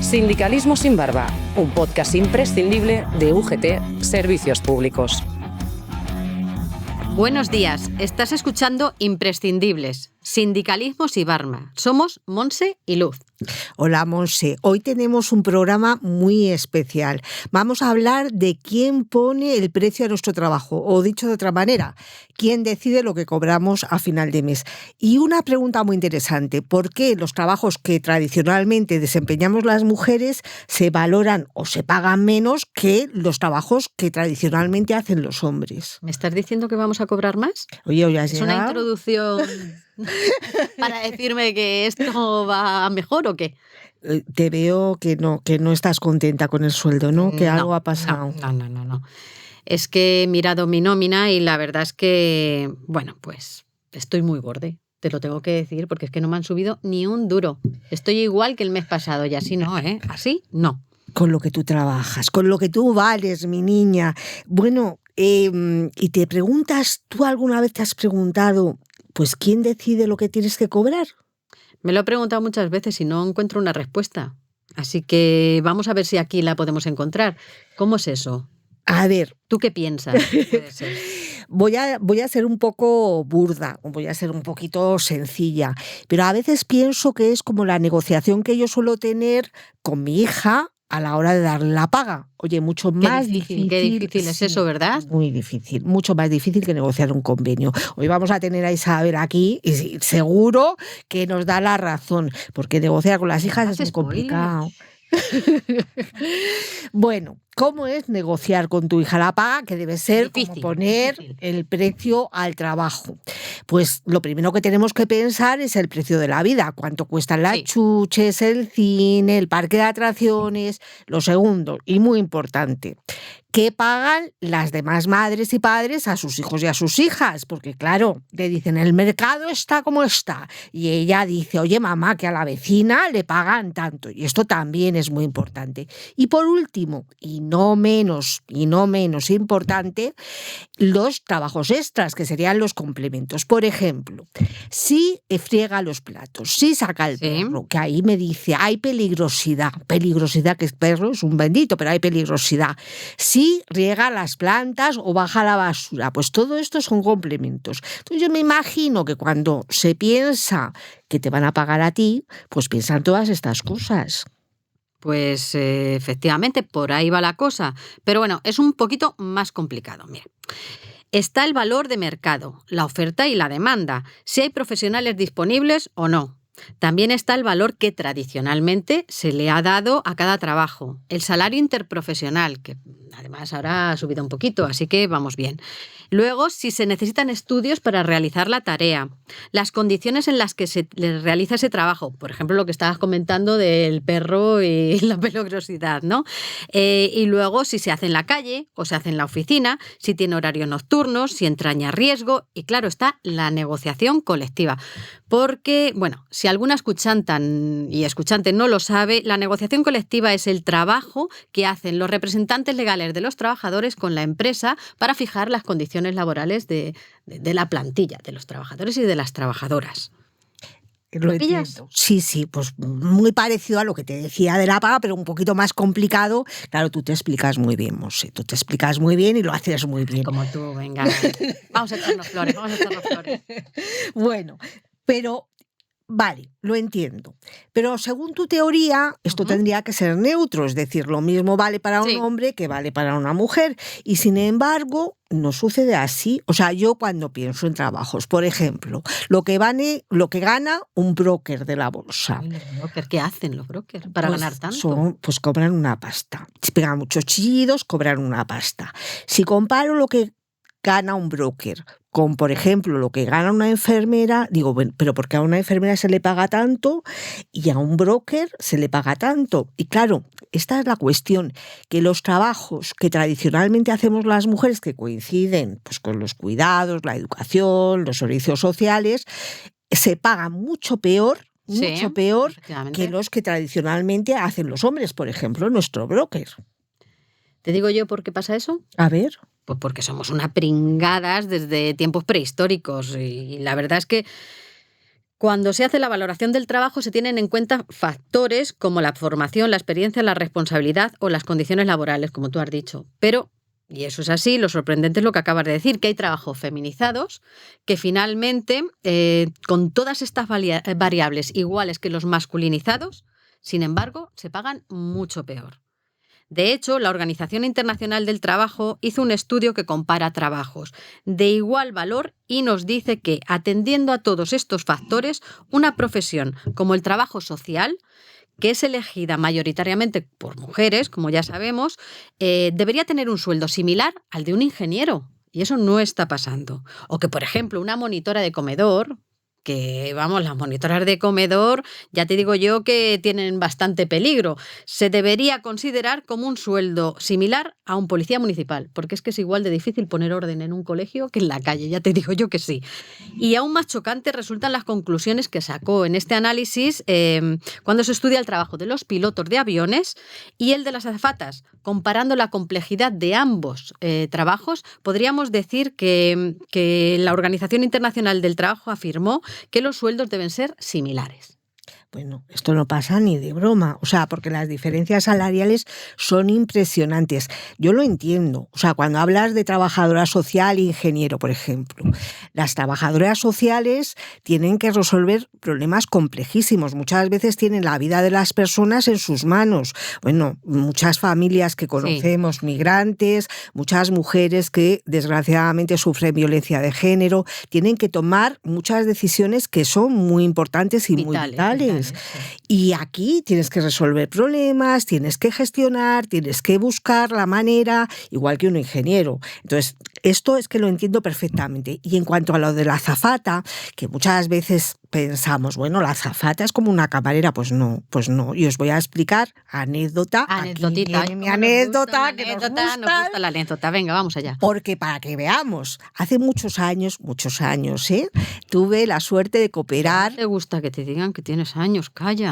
Sindicalismo sin barba, un podcast imprescindible de UGT Servicios Públicos. Buenos días, estás escuchando Imprescindibles, Sindicalismo sin barba. Somos Monse y Luz. Hola Monse, hoy tenemos un programa muy especial. Vamos a hablar de quién pone el precio a nuestro trabajo, o dicho de otra manera, quién decide lo que cobramos a final de mes. Y una pregunta muy interesante, ¿por qué los trabajos que tradicionalmente desempeñamos las mujeres se valoran o se pagan menos que los trabajos que tradicionalmente hacen los hombres? ¿Me estás diciendo que vamos a cobrar más? Oye, ¿hoy has ¿Es llegado? una introducción para decirme que esto va mejor o qué? Te veo que no estás contenta con el sueldo, ¿no? Que algo ha pasado. No. Es que he mirado mi nómina y la verdad es que, bueno, pues estoy muy borde. Te lo tengo que decir porque es que no me han subido ni un duro. Estoy igual que el mes pasado y así no, ¿eh? Así no. Con lo que tú trabajas, con lo que tú vales, mi niña. Bueno, y te preguntas, ¿tú alguna vez te has preguntado, pues, quién decide lo que tienes que cobrar? Me lo he preguntado muchas veces y no encuentro una respuesta. Así que vamos a ver si aquí la podemos encontrar. ¿Cómo es eso? A ver, ¿Tú qué piensas? Puede ser. voy a ser un poco burda, voy a ser un poquito sencilla, pero a veces pienso que es como la negociación que yo suelo tener con mi hija a la hora de darle la paga. Oye, mucho más difícil. Qué difícil es eso, ¿verdad? Muy difícil, mucho más difícil que negociar un convenio. Hoy vamos a tener a Isabel aquí y seguro que nos da la razón, porque negociar con las hijas es muy complicado. Bueno, ¿cómo es negociar con tu hija la paga? Que debe ser como poner el precio al trabajo. Pues lo primero que tenemos que pensar es el precio de la vida. ¿Cuánto cuestan las chuches, el cine, el parque de atracciones? Lo segundo, y muy importante, ¿qué pagan las demás madres y padres a sus hijos y a sus hijas? Porque claro, le dicen, el mercado está como está. Y ella dice, oye mamá, que a la vecina le pagan tanto. Y esto también es muy importante. Y por último, y no menos importante, los trabajos extras, que serían los complementos. Por ejemplo, si friega los platos, si saca el perro, que ahí me dice, hay peligrosidad, que el perro es un bendito, pero hay peligrosidad. Si riega las plantas o baja la basura, pues todo esto son complementos. Entonces yo me imagino que cuando se piensa que te van a pagar a ti, pues piensan todas estas cosas. Pues efectivamente, por ahí va la cosa. Pero bueno, es un poquito más complicado. Mira, está el valor de mercado, la oferta y la demanda, si hay profesionales disponibles o no. También está el valor que tradicionalmente se le ha dado a cada trabajo, el salario interprofesional, que además ahora ha subido un poquito, así que vamos bien. Luego, si se necesitan estudios para realizar la tarea, las condiciones en las que se les realiza ese trabajo, por ejemplo, lo que estabas comentando del perro y la peligrosidad, ¿no? Y luego, si se hace en la calle o se hace en la oficina, si tiene horarios nocturnos, si entraña riesgo, y claro, está la negociación colectiva. Porque, bueno, si alguna escuchante no lo sabe, la negociación colectiva es el trabajo que hacen los representantes legales de los trabajadores con la empresa para fijar las condiciones laborales de la plantilla, de los trabajadores y de las trabajadoras. ¿Lo entiendo? Sí, pues muy parecido a lo que te decía de la paga, pero un poquito más complicado. Claro, tú te explicas muy bien, Monse, tú te explicas muy bien y lo haces muy bien. Como tú, venga, vamos a echarnos flores. Bueno, pero vale, lo entiendo. Pero según tu teoría, esto tendría que ser neutro, es decir, lo mismo vale para un hombre que vale para una mujer. Y sin embargo, no sucede así. O sea, yo cuando pienso en trabajos, por ejemplo, lo que gana un broker de la bolsa. Ay, los brokers, ¿qué hacen los brokers para ganar tanto? Pues cobran una pasta. Si pegan muchos chillidos, cobran una pasta. Si comparo lo que gana un broker con, por ejemplo, lo que gana una enfermera, digo, bueno, pero ¿por qué a una enfermera se le paga tanto y a un broker se le paga tanto? Y claro, esta es la cuestión, que los trabajos que tradicionalmente hacemos las mujeres, que coinciden pues, con los cuidados, la educación, los servicios sociales, se pagan mucho peor que los que tradicionalmente hacen los hombres, por ejemplo, nuestro broker. ¿Te digo yo por qué pasa eso? A ver. Pues porque somos unas pringadas desde tiempos prehistóricos y la verdad es que Cuando se hace la valoración del trabajo se tienen en cuenta factores como la formación, la experiencia, la responsabilidad o las condiciones laborales, como tú has dicho. Pero, y eso es así, lo sorprendente es lo que acabas de decir, que hay trabajos feminizados que finalmente, con todas estas variables iguales que los masculinizados, sin embargo, se pagan mucho peor. De hecho, la Organización Internacional del Trabajo hizo un estudio que compara trabajos de igual valor y nos dice que, atendiendo a todos estos factores, una profesión como el trabajo social, que es elegida mayoritariamente por mujeres, como ya sabemos, debería tener un sueldo similar al de un ingeniero. Y eso no está pasando. O que, por ejemplo, una monitora de comedor, que, vamos, las monitoras de comedor, ya te digo yo que tienen bastante peligro. Se debería considerar como un sueldo similar a un policía municipal, porque es que es igual de difícil poner orden en un colegio que en la calle, ya te digo yo que sí. Y aún más chocante resultan las conclusiones que sacó en este análisis cuando se estudia el trabajo de los pilotos de aviones y el de las azafatas. Comparando la complejidad de ambos trabajos, podríamos decir que la Organización Internacional del Trabajo afirmó que los sueldos deben ser similares. Bueno, esto no pasa ni de broma, o sea, porque las diferencias salariales son impresionantes. Yo lo entiendo, o sea, cuando hablas de trabajadora social e ingeniero, por ejemplo, las trabajadoras sociales tienen que resolver problemas complejísimos. Muchas veces tienen la vida de las personas en sus manos. Bueno, muchas familias que conocemos, sí, migrantes, muchas mujeres que desgraciadamente sufren violencia de género, tienen que tomar muchas decisiones que son muy importantes y muy vitales. Y aquí tienes que resolver problemas, tienes que gestionar, tienes que buscar la manera, igual que un ingeniero. Entonces, esto es que lo entiendo perfectamente. Y en cuanto a lo de la azafata, que muchas veces pensamos, bueno, la azafata es como una camarera, pues no. Y os voy a explicar anécdota. Anecdotita. Aquí viene mi anécdota, nos gusta la anécdota. Venga, vamos allá. Porque para que veamos, hace muchos años, tuve la suerte de cooperar. ¿No te gusta que te digan que tienes años? Calla.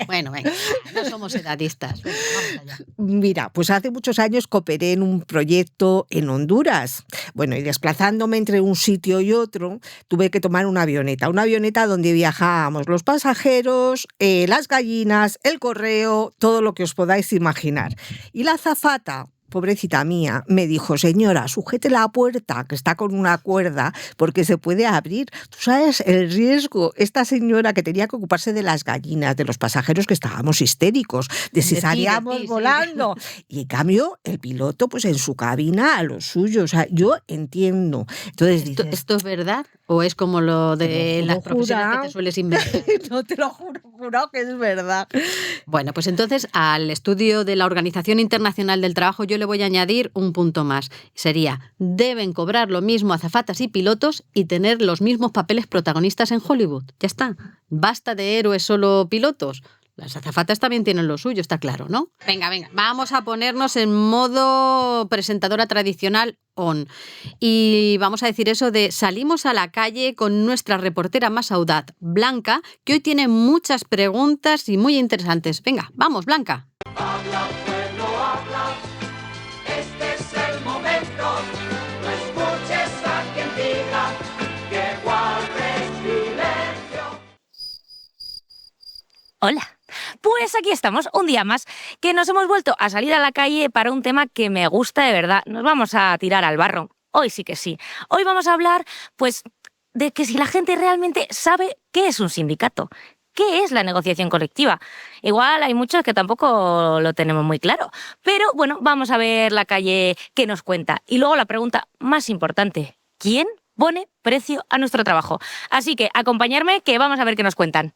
Bueno, venga, no somos edadistas. Venga, vamos allá. Mira, pues hace muchos años cooperé en un proyecto en Honduras. Bueno, y desplazándome entre un sitio y otro, tuve que tomar una avioneta donde viajábamos los pasajeros, las gallinas, el correo, todo lo que os podáis imaginar. Y la azafata, pobrecita mía, me dijo: señora, sujete la puerta, que está con una cuerda, porque se puede abrir. Tú sabes el riesgo. Esta señora que tenía que ocuparse de las gallinas, de los pasajeros que estábamos histéricos, de si salíamos volando. Sí. Y en cambio, el piloto, pues en su cabina, a lo suyo. O sea, yo entiendo. Entonces dices, ¿Esto es verdad? ¿O es como lo de las profesiones que te sueles inventar? No, te lo juro que es verdad. Bueno, pues entonces al estudio de la Organización Internacional del Trabajo yo le voy a añadir un punto más. Sería, deben cobrar lo mismo azafatas y pilotos y tener los mismos papeles protagonistas en Hollywood. Ya está. Basta de héroes solo pilotos. Las azafatas también tienen lo suyo, está claro, ¿no? Venga, vamos a ponernos en modo presentadora tradicional on. Y vamos a decir eso de salimos a la calle con nuestra reportera más audaz, Blanca, que hoy tiene muchas preguntas y muy interesantes. Venga, vamos, Blanca. Habla, pueblo, habla. Este es el momento. No escuches a quien diga que guardes silencio. Hola. Pues aquí estamos, un día más, que nos hemos vuelto a salir a la calle para un tema que me gusta de verdad. Nos vamos a tirar al barro. Hoy sí que sí. Hoy vamos a hablar, pues, de que si la gente realmente sabe qué es un sindicato, qué es la negociación colectiva. Igual hay muchos que tampoco lo tenemos muy claro. Pero, bueno, vamos a ver la calle qué nos cuenta. Y luego la pregunta más importante, ¿quién pone precio a nuestro trabajo? Así que acompañarme que vamos a ver qué nos cuentan.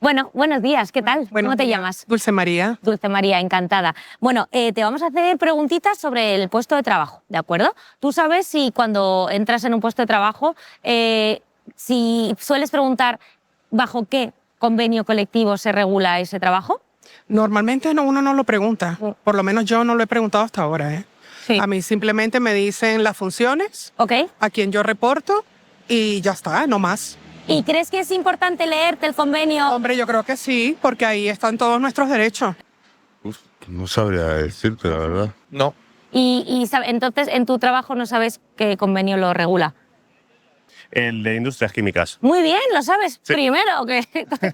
Bueno, buenos días, ¿qué tal? ¿Cómo te llamas? Dulce María. Dulce María, encantada. Bueno, te vamos a hacer preguntitas sobre el puesto de trabajo, ¿de acuerdo? ¿Tú sabes si cuando entras en un puesto de trabajo, si sueles preguntar bajo qué convenio colectivo se regula ese trabajo? Normalmente uno no lo pregunta, por lo menos yo no lo he preguntado hasta ahora, ¿eh? Sí. A mí simplemente me dicen las funciones, Okay. a quién yo reporto y ya está, no más. ¿Y crees que es importante leerte el convenio? Hombre, yo creo que sí, porque ahí están todos nuestros derechos. No sabría decirte, la verdad. No. Y entonces, en tu trabajo no sabes qué convenio lo regula. El de industrias químicas. Muy bien, lo sabes Sí. primero que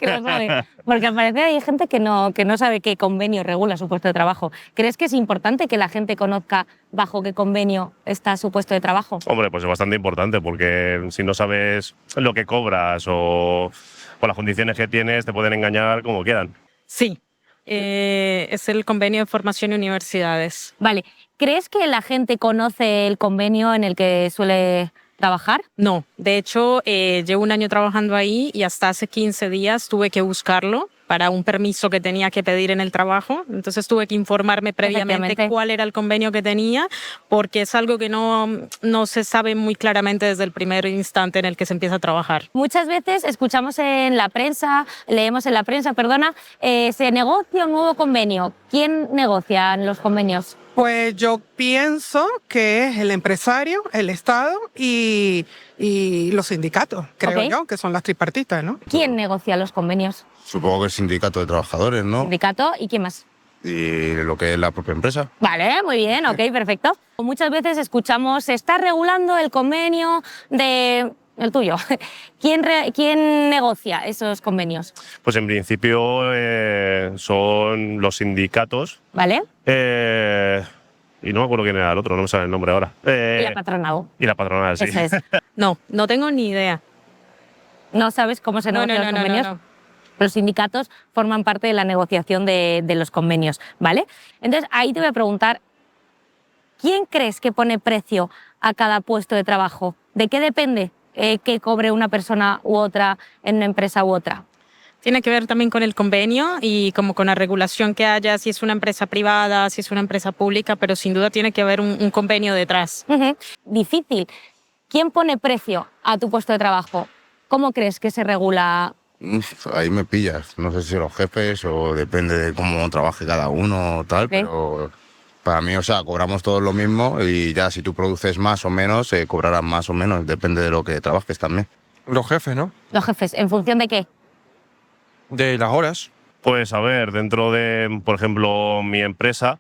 lo sabe. Porque al parecer hay gente que no sabe qué convenio regula su puesto de trabajo. ¿Crees que es importante que la gente conozca bajo qué convenio está su puesto de trabajo? Hombre, pues es bastante importante porque si no sabes lo que cobras o las condiciones que tienes, te pueden engañar como quieran. Sí, es el convenio de formación y universidades. Vale, ¿crees que la gente conoce el convenio en el que suele trabajar? No, de hecho, llevo un año trabajando ahí y hasta hace 15 días tuve que buscarlo para un permiso que tenía que pedir en el trabajo. Entonces tuve que informarme previamente Efectivamente. cuál era el convenio que tenía, porque es algo que no se sabe muy claramente desde el primer instante en el que se empieza a trabajar. Muchas veces escuchamos en la prensa, leemos en la prensa, perdona, se negocia un nuevo convenio. ¿Quién negocia los convenios? Pues yo pienso que es el empresario, el Estado y los sindicatos, creo Ok. yo, que son las tripartitas, ¿no? ¿Quién negocia los convenios? Supongo que el sindicato de trabajadores, ¿no? ¿Sindicato y quién más? Y lo que es la propia empresa. Vale, muy bien, ok, perfecto. Muchas veces escuchamos, se está regulando el convenio de... el tuyo. ¿Quién negocia esos convenios? Pues en principio son los sindicatos. ¿Vale? Y no me acuerdo quién era el otro, no me sale el nombre ahora. Y la patronal. Y la patronal, sí. Eso es. No tengo ni idea. ¿No sabes cómo se negocian los convenios? Los sindicatos forman parte de la negociación de los convenios, ¿vale? Entonces, ahí te voy a preguntar, ¿quién crees que pone precio a cada puesto de trabajo? ¿De qué depende que cobre una persona u otra en una empresa u otra? Tiene que ver también con el convenio y como con la regulación que haya, si es una empresa privada, si es una empresa pública, pero sin duda tiene que haber un convenio detrás. Ujú. Difícil. ¿Quién pone precio a tu puesto de trabajo? ¿Cómo crees que se regula? Ahí me pillas. No sé si los jefes o depende de cómo trabaje cada uno o tal, pero para mí, o sea, cobramos todos lo mismo y ya si tú produces más o menos, cobrarás más o menos, depende de lo que trabajes también. Los jefes, ¿no? Los jefes, ¿en función de qué? De las horas. Pues a ver, dentro de, por ejemplo, mi empresa,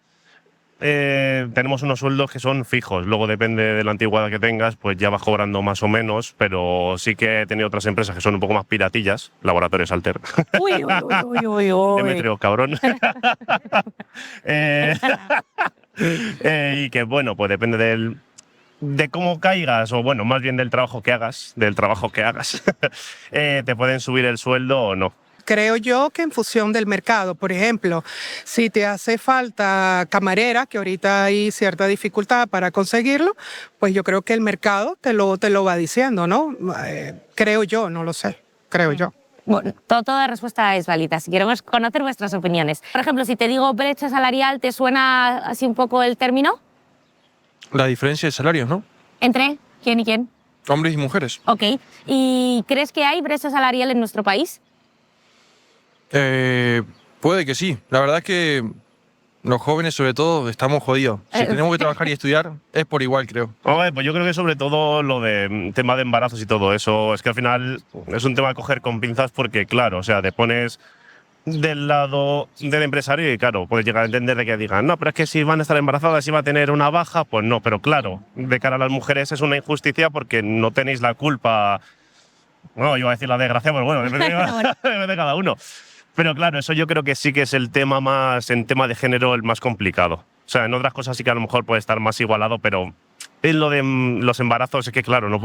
tenemos unos sueldos que son fijos. Luego depende de la antigüedad que tengas, pues ya vas cobrando más o menos, pero sí que he tenido otras empresas que son un poco más piratillas, Laboratorios Alter. Uy, uy, uy, uy, uy. Demetrio, cabrón. Y que bueno, pues depende de cómo caigas, o bueno, más bien del trabajo que hagas, te pueden subir el sueldo o no. Creo yo que en función del mercado, por ejemplo, si te hace falta camarera, que ahorita hay cierta dificultad para conseguirlo, pues yo creo que el mercado te lo va diciendo, ¿no? Creo yo, no lo sé, creo yo. Bueno, toda respuesta es válida. Si queremos conocer vuestras opiniones. Por ejemplo, si te digo brecha salarial, ¿te suena así un poco el término? La diferencia de salarios, ¿no? ¿Entre quién y quién? Hombres y mujeres. Ok. ¿Y crees que hay brecha salarial en nuestro país? Puede que sí. La verdad es que los jóvenes, sobre todo, estamos jodidos. Si tenemos que trabajar y estudiar, es por igual, creo. Pues yo creo que sobre todo lo de tema de embarazos y todo eso, es que al final es un tema de coger con pinzas porque, claro, o sea, te pones del lado del empresario y, claro, puedes llegar a entender de que digan, no, pero es que si van a estar embarazadas, si va a tener una baja, pues no, pero claro, de cara a las mujeres es una injusticia porque no tenéis la culpa, no, iba a decir la desgracia, pero bueno, depende de cada uno. Pero claro, eso yo creo que sí que es el tema más, en tema de género, el más complicado. O sea, en otras cosas sí que a lo mejor puede estar más igualado, pero en lo de los embarazos es que, claro, los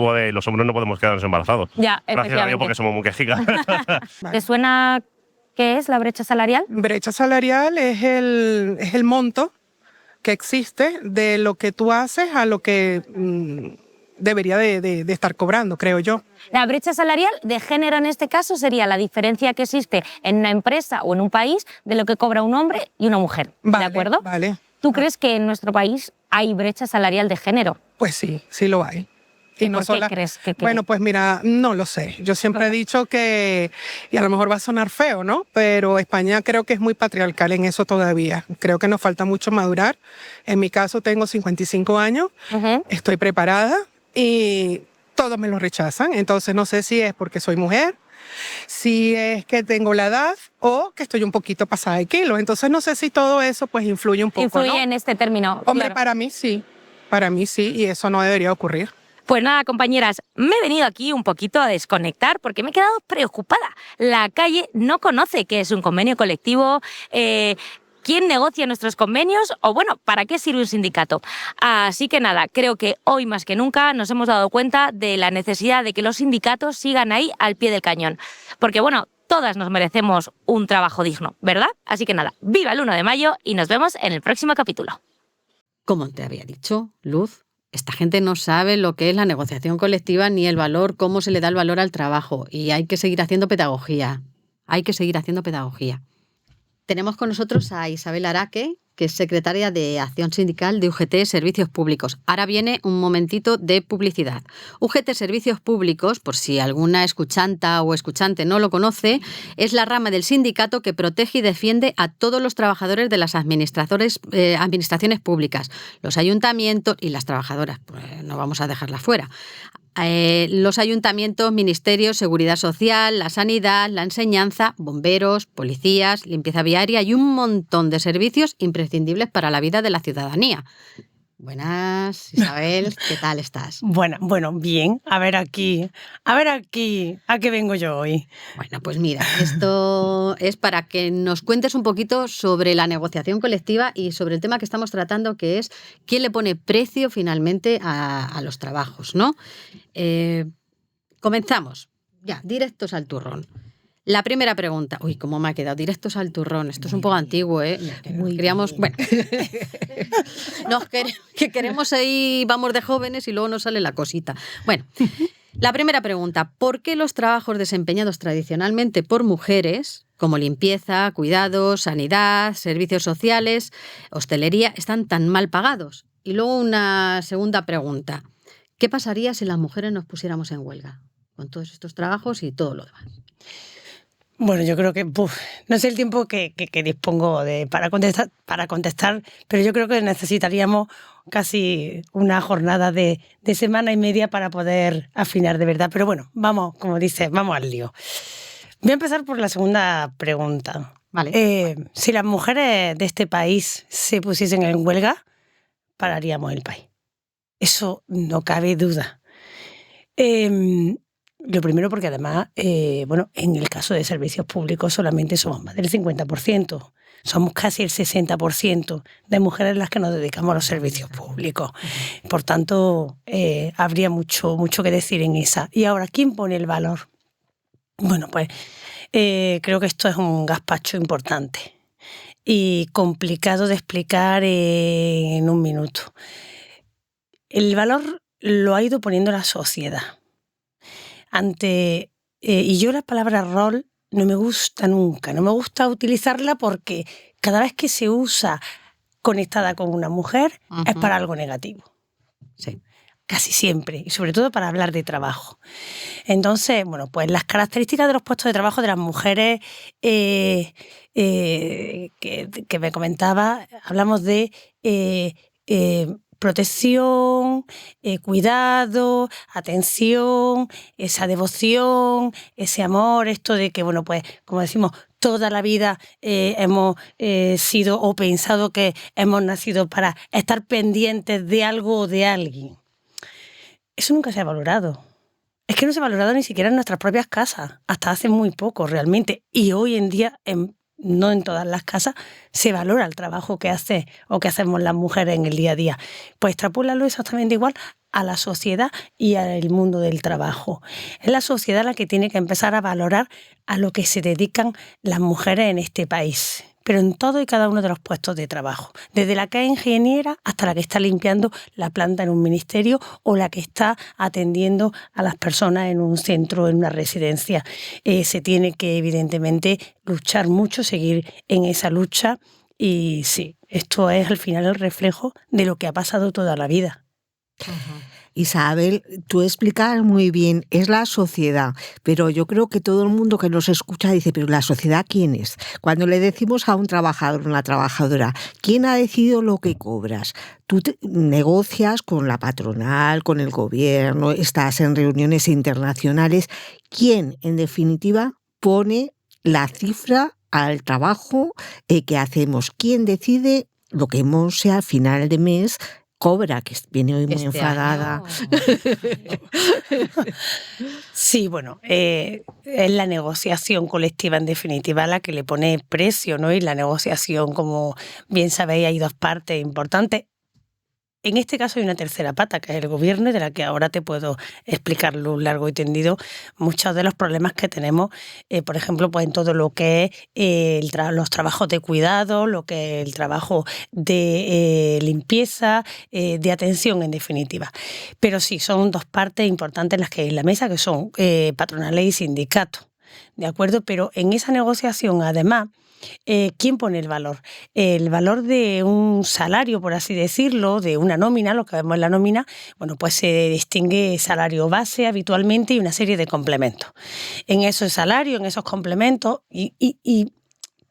hombres no podemos quedarnos embarazados. Ya, Gracias a Dios porque somos muy quejigas. ¿Te suena qué es la brecha salarial? Brecha salarial es el monto que existe de lo que tú haces a lo que debería de estar cobrando, creo yo. La brecha salarial de género en este caso sería la diferencia que existe en una empresa o en un país de lo que cobra un hombre y una mujer. Vale, ¿De acuerdo? Vale. ¿Tú crees que en nuestro país hay brecha salarial de género? Pues sí, sí lo hay. ¿Y por qué crees que Bueno, pues mira, no lo sé. Yo siempre he dicho que, y a lo mejor va a sonar feo, ¿no? Pero España creo que es muy patriarcal en eso todavía. Creo que nos falta mucho madurar. En mi caso tengo 55 años, estoy preparada y todos me lo rechazan. Entonces no sé si es porque soy mujer, si es que tengo la edad o que estoy un poquito pasada de kilos. Entonces no sé si todo eso pues influye un poco, Influye ¿no? en este término. Hombre, claro. para mí sí, y eso no debería ocurrir. Pues nada, compañeras, me he venido aquí un poquito a desconectar porque me he quedado preocupada. La calle no conoce qué es un convenio colectivo, quién negocia nuestros convenios o, bueno, para qué sirve un sindicato. Así que nada, creo que hoy más que nunca nos hemos dado cuenta de la necesidad de que los sindicatos sigan ahí al pie del cañón. Porque, bueno, todas nos merecemos un trabajo digno, ¿verdad? Así que nada, viva el 1 de mayo y nos vemos en el próximo capítulo. Como te había dicho, Luz, esta gente no sabe lo que es la negociación colectiva ni el valor, cómo se le da el valor al trabajo. Y hay que seguir haciendo pedagogía. Tenemos con nosotros a Isabel Araque, que es secretaria de Acción Sindical de UGT Servicios Públicos. Ahora viene un momentito de publicidad. UGT Servicios Públicos, por si alguna escuchanta o escuchante no lo conoce, es la rama del sindicato que protege y defiende a todos los trabajadores de las administraciones públicas, los ayuntamientos y las trabajadoras, pues no vamos a dejarlas fuera. Los ayuntamientos, ministerios, seguridad social, la sanidad, la enseñanza, bomberos, policías, limpieza viaria y un montón de servicios imprescindibles para la vida de la ciudadanía. Buenas, Isabel, ¿qué tal estás? Bueno, bien. A ver aquí, ¿a qué vengo yo hoy? Bueno, pues mira, esto es para que nos cuentes un poquito sobre la negociación colectiva y sobre el tema que estamos tratando, que es quién le pone precio finalmente a los trabajos, ¿no? Comenzamos, ya, directos al turrón. La primera pregunta. Uy, cómo me ha quedado. Directos al turrón. Esto es un poco antiguo, ¿eh? Queríamos, bueno, que queremos ahí, vamos de jóvenes y luego nos sale la cosita. Bueno, la primera pregunta. ¿Por qué los trabajos desempeñados tradicionalmente por mujeres, como limpieza, cuidados, sanidad, servicios sociales, hostelería, están tan mal pagados? Y luego una segunda pregunta. ¿Qué pasaría si las mujeres nos pusiéramos en huelga con todos estos trabajos y todo lo demás? Bueno, yo creo que no sé el tiempo que dispongo para contestar, pero yo creo que necesitaríamos casi una jornada de semana y media para poder afinar de verdad. Pero bueno, vamos, como dices, vamos al lío. Voy a empezar por la segunda pregunta. Vale. Si las mujeres de este país se pusiesen en huelga, pararíamos el país. Eso no cabe duda. Lo primero porque además, en el caso de servicios públicos solamente somos más del 50%. Somos casi el 60% de mujeres las que nos dedicamos a los servicios públicos. Por tanto, habría mucho que decir en esa. Y ahora, ¿quién pone el valor? Bueno, pues creo que esto es un gazpacho importante y complicado de explicar en un minuto. El valor lo ha ido poniendo la sociedad. Y yo la palabra rol no me gusta nunca, no me gusta utilizarla porque cada vez que se usa conectada con una mujer es para algo negativo. Sí. Casi siempre, y sobre todo para hablar de trabajo. Entonces, bueno, pues las características de los puestos de trabajo de las mujeres que me comentaba, hablamos de protección, cuidado, atención, esa devoción, ese amor, esto de que, bueno, pues, como decimos, toda la vida hemos sido o pensado que hemos nacido para estar pendientes de algo o de alguien. Eso nunca se ha valorado. Es que no se ha valorado ni siquiera en nuestras propias casas, hasta hace muy poco realmente. Y hoy en día, no en todas las casas, se valora el trabajo que hace o que hacemos las mujeres en el día a día. Pues extrapólalo exactamente igual a la sociedad y al mundo del trabajo. Es la sociedad la que tiene que empezar a valorar a lo que se dedican las mujeres en este país, pero en todo y cada uno de los puestos de trabajo, desde la que es ingeniera hasta la que está limpiando la planta en un ministerio o la que está atendiendo a las personas en un centro, en una residencia. Se tiene que, evidentemente, luchar mucho, seguir en esa lucha y sí, esto es al final el reflejo de lo que ha pasado toda la vida. Isabel, tú explicas muy bien, es la sociedad, pero yo creo que todo el mundo que nos escucha dice, pero ¿la sociedad quién es? Cuando le decimos a un trabajador o una trabajadora, ¿quién ha decidido lo que cobras? Tú negocias con la patronal, con el gobierno, estás en reuniones internacionales. ¿Quién, en definitiva, pone la cifra al trabajo que hacemos? ¿Quién decide lo que hemos a final de mes Cobra, que viene hoy muy Este enfadada. Sí, bueno, es la negociación colectiva en definitiva la que le pone precio, ¿no? Y la negociación, como bien sabéis, hay dos partes importantes. En este caso hay una tercera pata, que es el gobierno, y de la que ahora te puedo explicar largo y tendido muchos de los problemas que tenemos, por ejemplo, pues en todo lo que es los trabajos de cuidado, lo que es el trabajo de limpieza, de atención en definitiva. Pero sí, son dos partes importantes las que hay en la mesa, que son patronales y sindicatos, ¿de acuerdo? Pero en esa negociación, además, ¿quién pone el valor? El valor de un salario, por así decirlo, de una nómina, lo que vemos en la nómina, bueno, pues se distingue salario base habitualmente y una serie de complementos. En esos salarios, en esos complementos,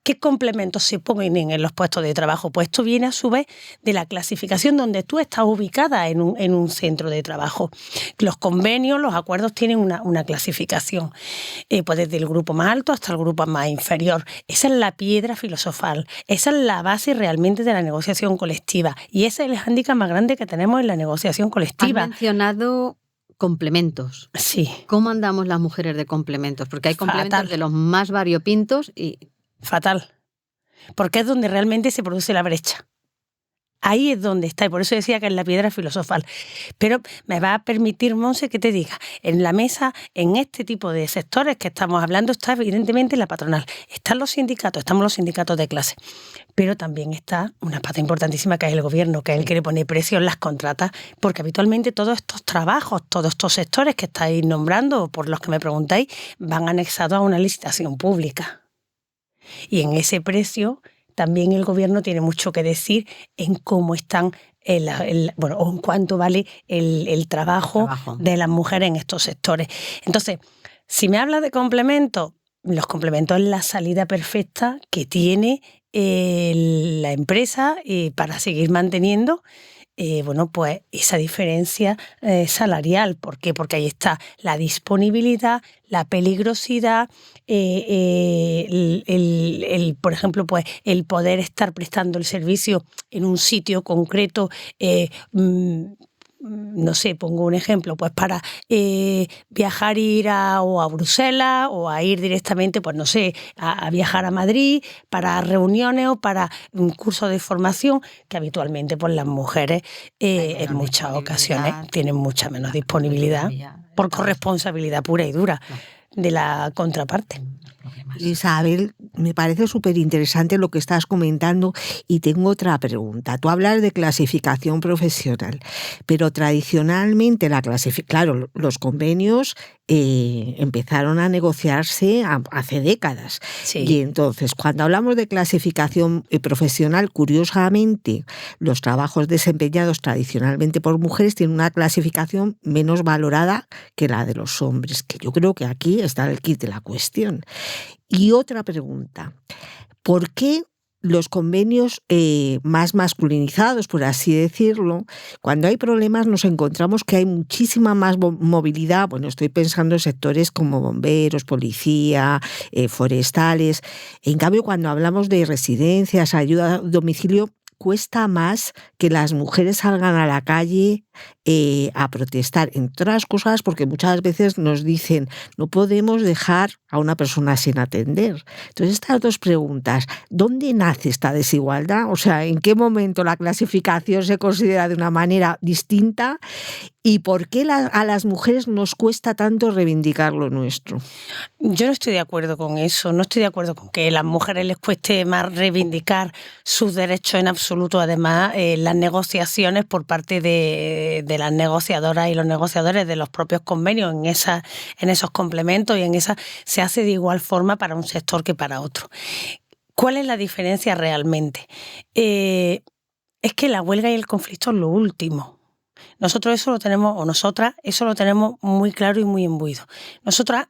¿qué complementos se ponen en los puestos de trabajo? Pues esto viene a su vez de la clasificación donde tú estás ubicada en un centro de trabajo. Los convenios, los acuerdos tienen una clasificación, pues desde el grupo más alto hasta el grupo más inferior. Esa es la piedra filosofal, esa es la base realmente de la negociación colectiva y ese es el hándicap más grande que tenemos en la negociación colectiva. Has mencionado complementos. Sí. ¿Cómo andamos las mujeres de complementos? Porque hay complementos Fatal. de los más variopintos y... Fatal. Porque es donde realmente se produce la brecha. Ahí es donde está, y por eso decía que es la piedra filosofal. Pero me va a permitir, Monse, que te diga, en la mesa, en este tipo de sectores que estamos hablando, está evidentemente la patronal, están los sindicatos, estamos los sindicatos de clase, pero también está una pata importantísima que es el gobierno, que es el que le pone precio en las contratas, porque habitualmente todos estos trabajos, todos estos sectores que estáis nombrando, por los que me preguntáis, van anexados a una licitación pública. Y en ese precio también el gobierno tiene mucho que decir en cómo están, o en cuánto vale el trabajo de las mujeres en estos sectores. Entonces, si me hablas de complementos, los complementos es la salida perfecta que tiene la empresa para seguir manteniendo pues esa diferencia salarial. ¿Por qué? Porque ahí está la disponibilidad, la peligrosidad, por ejemplo, pues el poder estar prestando el servicio en un sitio concreto, no sé, pongo un ejemplo, pues para viajar, ir a Bruselas o a ir directamente, pues no sé, a viajar a Madrid para reuniones o para un curso de formación, que habitualmente pues las mujeres en muchas ocasiones tienen mucha menos disponibilidad por corresponsabilidad pura y dura de la contraparte. Isabel, me parece súper interesante lo que estás comentando y tengo otra pregunta. Tú hablas de clasificación profesional, pero tradicionalmente claro, los convenios empezaron a negociarse hace décadas. Sí. Y entonces, cuando hablamos de clasificación profesional, curiosamente, los trabajos desempeñados tradicionalmente por mujeres tienen una clasificación menos valorada que la de los hombres, que yo creo que aquí está el quid de la cuestión. Y otra pregunta, ¿por qué los convenios más masculinizados, por así decirlo, cuando hay problemas nos encontramos que hay muchísima más movilidad? Bueno, estoy pensando en sectores como bomberos, policía, forestales. En cambio, cuando hablamos de residencias, ayuda a domicilio, cuesta más que las mujeres salgan a la calle a protestar, entre otras cosas porque muchas veces nos dicen no podemos dejar a una persona sin atender. Entonces, estas dos preguntas, ¿dónde nace esta desigualdad? O sea, ¿en qué momento la clasificación se considera de una manera distinta? ¿Y por qué a las mujeres nos cuesta tanto reivindicar lo nuestro? Yo no estoy de acuerdo con eso, no estoy de acuerdo con que a las mujeres les cueste más reivindicar sus derechos en absoluto. Además, las negociaciones por parte de las negociadoras y los negociadores de los propios convenios en esos complementos y en esa se hace de igual forma para un sector que para otro. ¿Cuál es la diferencia realmente? Es que la huelga y el conflicto es lo último. Nosotros eso lo tenemos, o nosotras, eso lo tenemos muy claro y muy imbuido. Nosotras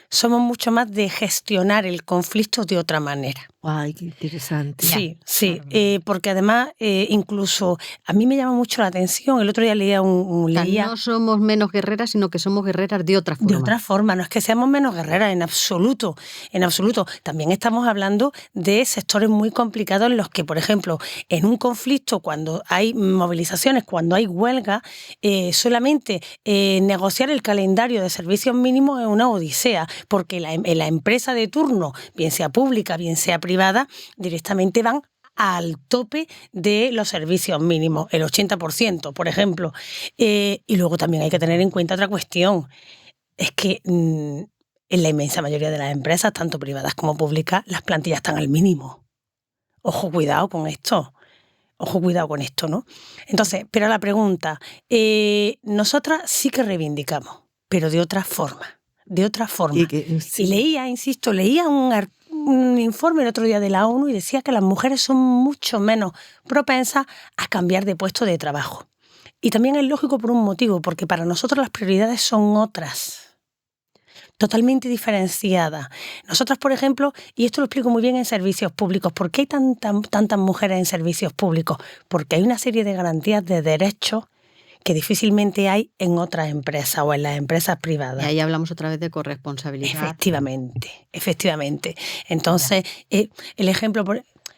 somos mucho más de gestionar el conflicto de otra manera. Ay, qué interesante. Sí, sí, porque además incluso a mí me llama mucho la atención, el otro día leía O sea, no somos menos guerreras, sino que somos guerreras de otra forma. De otra forma, no es que seamos menos guerreras, en absoluto, en absoluto. También estamos hablando de sectores muy complicados en los que, por ejemplo, en un conflicto, cuando hay movilizaciones, cuando hay huelga, solamente negociar el calendario de servicios mínimos es una odisea, porque la empresa de turno, bien sea pública, bien sea privada, directamente van al tope de los servicios mínimos, el 80%, por ejemplo. Y luego también hay que tener en cuenta otra cuestión, es que en la inmensa mayoría de las empresas, tanto privadas como públicas, las plantillas están al mínimo. Ojo, cuidado con esto. Ojo, cuidado con esto, ¿no? Entonces, pero la pregunta, nosotras sí que reivindicamos, pero de otra forma. De otra forma. Y leía un informe el otro día de la ONU y decía que las mujeres son mucho menos propensas a cambiar de puesto de trabajo. Y también es lógico por un motivo, porque para nosotros las prioridades son otras, totalmente diferenciadas. Nosotras, por ejemplo, y esto lo explico muy bien en servicios públicos, ¿por qué hay tantas mujeres en servicios públicos? Porque hay una serie de garantías de derechos que difícilmente hay en otras empresas o en las empresas privadas. Y ahí hablamos otra vez de corresponsabilidad. Efectivamente. Entonces, el ejemplo,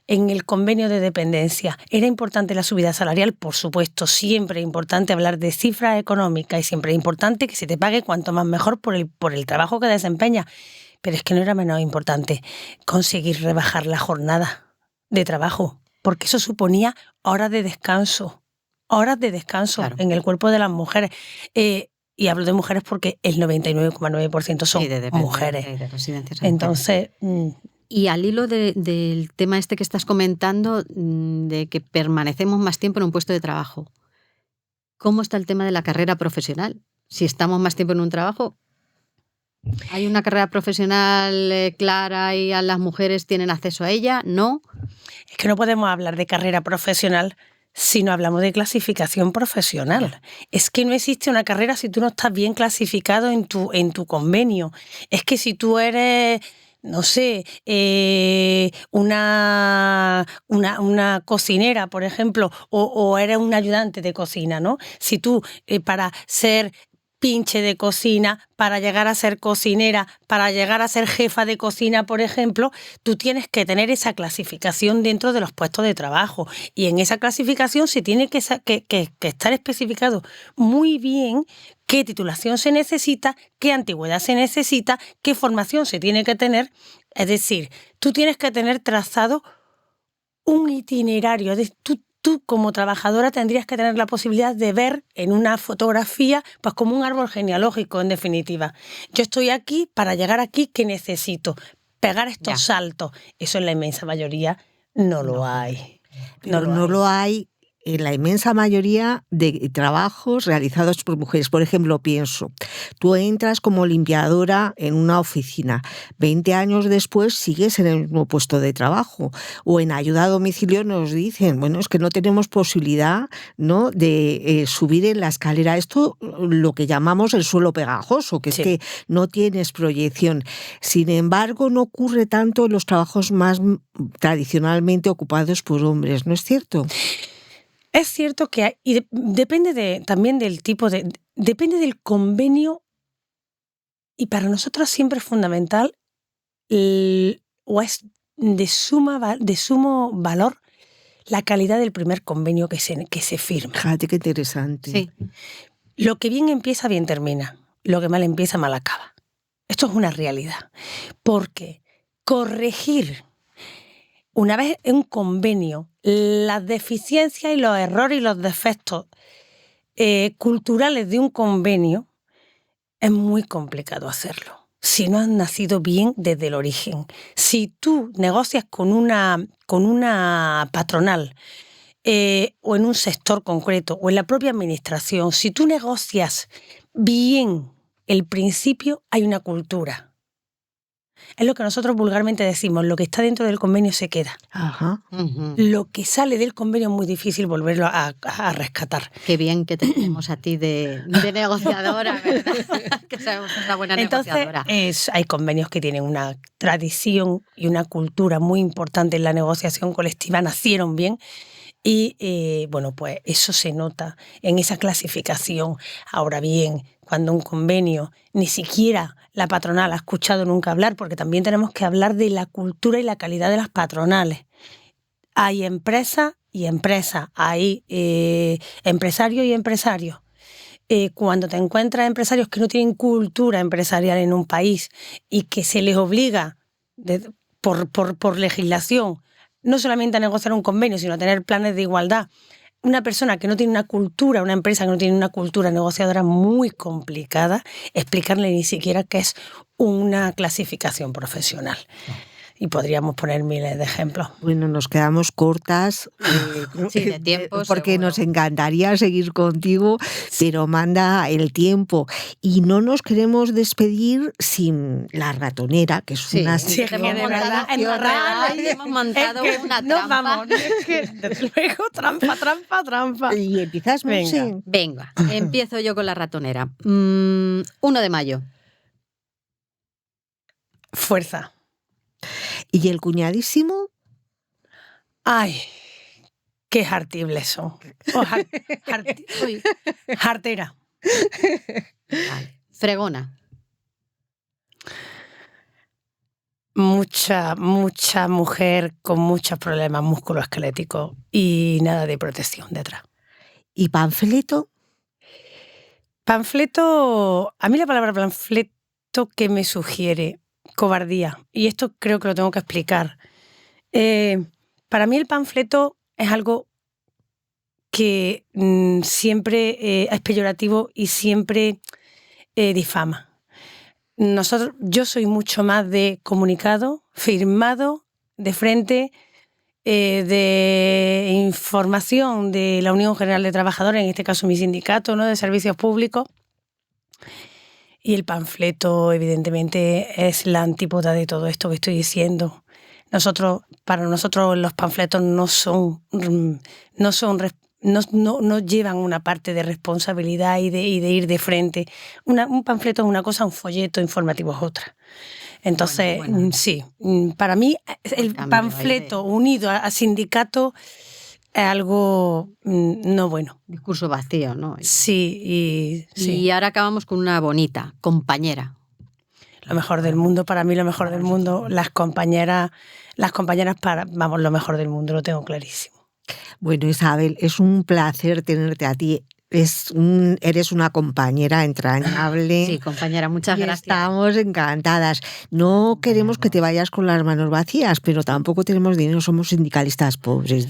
en el convenio de dependencia, ¿era importante la subida salarial? Por supuesto, siempre es importante hablar de cifras económicas y siempre es importante que se te pague cuanto más mejor por el trabajo que desempeñas. Pero es que no era menos importante conseguir rebajar la jornada de trabajo, porque eso suponía horas de descanso claro, en el cuerpo de las mujeres. Y hablo de mujeres porque el 99,9% son mujeres. Entonces... Y al hilo del tema este que estás comentando, de que permanecemos más tiempo en un puesto de trabajo, ¿cómo está el tema de la carrera profesional? Si estamos más tiempo en un trabajo, ¿hay una carrera profesional clara y a las mujeres tienen acceso a ella? ¿No? Es que no podemos hablar de carrera profesional si no hablamos de clasificación profesional. Es que no existe una carrera si tú no estás bien clasificado en tu convenio. Es que si tú eres, no sé, una cocinera, por ejemplo, o eres un ayudante de cocina, ¿no? Si tú, para ser pinche de cocina, para llegar a ser cocinera, para llegar a ser jefa de cocina, por ejemplo, tú tienes que tener esa clasificación dentro de los puestos de trabajo. Y en esa clasificación se tiene que estar especificado muy bien qué titulación se necesita, qué antigüedad se necesita, qué formación se tiene que tener. Es decir, tú tienes que tener trazado un itinerario. Tú como trabajadora tendrías que tener la posibilidad de ver en una fotografía, pues como un árbol genealógico, en definitiva. Yo estoy aquí, para llegar aquí, ¿qué necesito? Pegar estos saltos. Eso en la inmensa mayoría no lo hay. No lo hay en la inmensa mayoría de trabajos realizados por mujeres. Por ejemplo, pienso, tú entras como limpiadora en una oficina, 20 años después sigues en el mismo puesto de trabajo, o en ayuda a domicilio nos dicen, bueno, es que no tenemos posibilidad, ¿no?, de subir en la escalera. Esto lo que llamamos el suelo pegajoso, que es que no tienes proyección. Sin embargo, no ocurre tanto en los trabajos más tradicionalmente ocupados por hombres, ¿no es cierto? Es cierto que hay, y depende también del tipo depende del convenio, y para nosotros siempre es fundamental o es de sumo valor la calidad del primer convenio que se firma. Fíjate qué interesante. Sí. Lo que bien empieza, bien termina. Lo que mal empieza, mal acaba. Esto es una realidad. Porque corregir una vez en un convenio las deficiencias y los errores y los defectos culturales de un convenio es muy complicado hacerlo si no has nacido bien desde el origen. Si tú negocias con una patronal o en un sector concreto o en la propia administración, si tú negocias bien el principio, hay una cultura. Es lo que nosotros vulgarmente decimos, lo que está dentro del convenio se queda. Ajá. Lo que sale del convenio es muy difícil volverlo a rescatar. Qué bien que te tenemos a ti de negociadora, ¿verdad? Que sabemos que es una buena negociadora. Entonces, hay convenios que tienen una tradición y una cultura muy importante en la negociación colectiva, nacieron bien. Y bueno, pues eso se nota en esa clasificación. Ahora bien, cuando un convenio ni siquiera la patronal ha escuchado nunca hablar, porque también tenemos que hablar de la cultura y la calidad de las patronales. Hay empresas y empresas, hay empresarios y empresarios. Cuando te encuentras empresarios que no tienen cultura empresarial en un país y que se les obliga por legislación no solamente a negociar un convenio, sino a tener planes de igualdad. Una persona que no tiene una cultura, una empresa que no tiene una cultura negociadora muy complicada, explicarle ni siquiera qué es una clasificación profesional. Y podríamos poner miles de ejemplos. Bueno, nos quedamos cortas sí, de tiempo, porque seguro. Nos encantaría seguir contigo, pero manda el tiempo. Y no nos queremos despedir sin La Ratonera, que es una sección hemos montado una trampa. No, vamos, es que desde luego, trampa. Y empiezas, Monse. Venga, empiezo yo con La Ratonera. 1 de mayo. Fuerza. ¿Y el cuñadísimo? Ay, qué jartibles son. Jartera. Vale. Fregona. Mucha mujer con muchos problemas musculoesqueléticos y nada de protección detrás. ¿Y panfleto? Panfleto, a mí la palabra panfleto que me sugiere cobardía, y esto creo que lo tengo que explicar. Para mí el panfleto es algo que siempre es peyorativo y siempre difama. Yo soy mucho más de comunicado, firmado, de frente, de información de la Unión General de Trabajadores, en este caso mi sindicato, ¿no?, de servicios públicos. Y el panfleto, evidentemente, es la antípoda de todo esto que estoy diciendo. Para nosotros los panfletos no llevan una parte de responsabilidad y de ir de frente. Un panfleto es una cosa, un folleto informativo es otra. Entonces, bueno. Sí, para mí el panfleto unido a sindicato es algo no bueno. Discurso vacío, ¿no? Sí. Y ahora acabamos con una bonita, compañera. Lo mejor del mundo, para mí lo mejor del mundo, las compañeras vamos, lo mejor del mundo, lo tengo clarísimo. Bueno, Isabel, es un placer tenerte a ti. Eres una compañera entrañable. Sí, compañera, muchas gracias. Estamos encantadas. No queremos que te vayas con las manos vacías, pero tampoco tenemos dinero, somos sindicalistas pobres.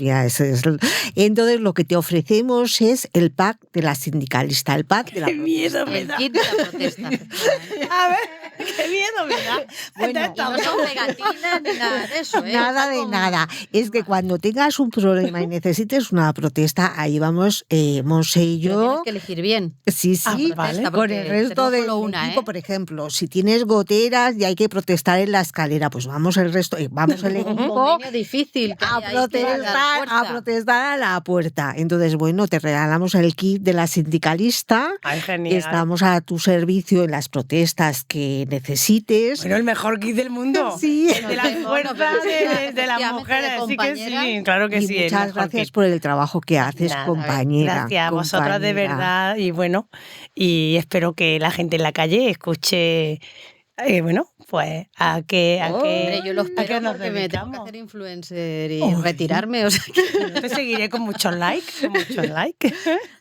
Entonces, lo que te ofrecemos es el pack de la sindicalista, el pack de la ¡Qué miedo me da! El kit de la protesta. A ver, qué miedo me da. Bueno, no son pegatinas ni nada de eso, ¿eh? Nada de nada. Es que cuando tengas un problema y necesites una protesta, ahí vamos, Monse y yo. Pero tienes que elegir bien. Sí, vale. Con el resto del equipo, por ejemplo, si tienes goteras y hay que protestar en la escalera, pues vamos el equipo difícil a protestar a la puerta. Entonces, bueno, te regalamos el kit de la sindicalista. Ay, genial. Estamos a tu servicio en las protestas que necesites. Bueno, el mejor kit del mundo. Sí. De la fuerza de las mujeres. Sí que sí, claro que sí. Muchas gracias por el trabajo que haces, compañera. Gracias a vosotras de verdad. Y bueno, y espero que la gente en la calle escuche, pues a que yo lo espero porque me tengo que hacer influencer y retirarme. O sea que... Te seguiré con muchos likes.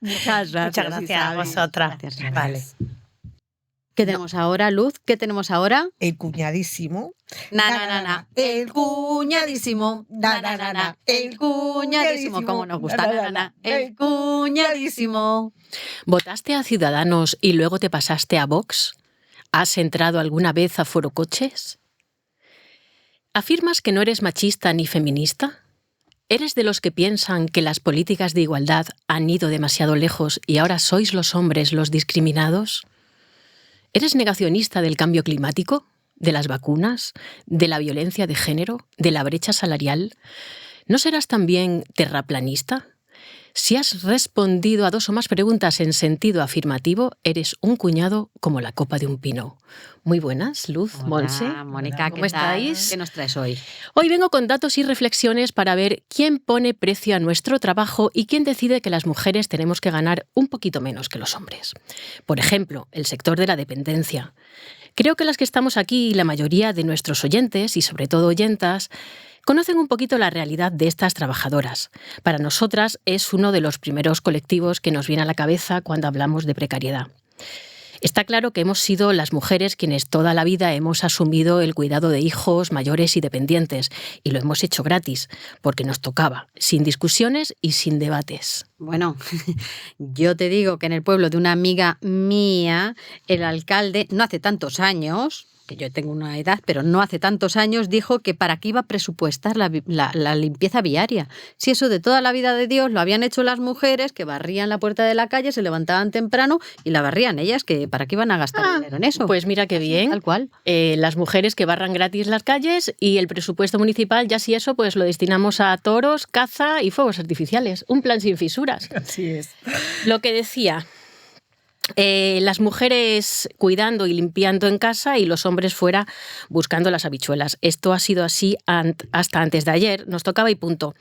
Muchas gracias, Isabel. A vosotras. Gracias. Vale. ¿Qué tenemos ahora, Luz? ¿Qué tenemos ahora? El cuñadísimo. Na. El cuñadísimo. Na. El cuñadísimo. ¿Cómo nos gusta? Na. El cuñadísimo. ¿Votaste a Ciudadanos y luego te pasaste a Vox? ¿Has entrado alguna vez a Foro Coches? ¿Afirmas que no eres machista ni feminista? ¿Eres de los que piensan que las políticas de igualdad han ido demasiado lejos y ahora sois los hombres los discriminados? ¿Eres negacionista del cambio climático? de las vacunas, de la violencia de género, de la brecha salarial? ¿No serás también terraplanista? Si has respondido a 2 o más preguntas en sentido afirmativo, eres un cuñado como la copa de un pino. Muy buenas, Luz, Hola, Monse. Mónica, ¿Cómo estáis? ¿Qué nos traes hoy? Hoy vengo con datos y reflexiones para ver quién pone precio a nuestro trabajo y quién decide que las mujeres tenemos que ganar un poquito menos que los hombres. Por ejemplo, el sector de la dependencia. Creo que las que estamos aquí y la mayoría de nuestros oyentes, y sobre todo oyentas, conocen un poquito la realidad de estas trabajadoras. Para nosotras es uno de los primeros colectivos que nos viene a la cabeza cuando hablamos de precariedad. Está claro que hemos sido las mujeres quienes toda la vida hemos asumido el cuidado de hijos mayores y dependientes, y lo hemos hecho gratis, porque nos tocaba, sin discusiones y sin debates. Bueno, yo te digo que en el pueblo de una amiga mía, el alcalde, no hace tantos años, que yo tengo una edad, pero no hace tantos años, dijo que para qué iba a presupuestar la limpieza viaria. Si eso de toda la vida de Dios lo habían hecho las mujeres, que barrían la puerta de la calle, se levantaban temprano y la barrían ellas, que para qué iban a gastar dinero en eso. Pues mira qué bien. Tal cual. Las mujeres que barran gratis las calles y el presupuesto municipal, ya si eso, pues lo destinamos a toros, caza y fuegos artificiales. Un plan sin fisuras. Así es. Lo que decía... las mujeres cuidando y limpiando en casa y los hombres fuera buscando las habichuelas. Esto ha sido así hasta antes de ayer, nos tocaba y punto.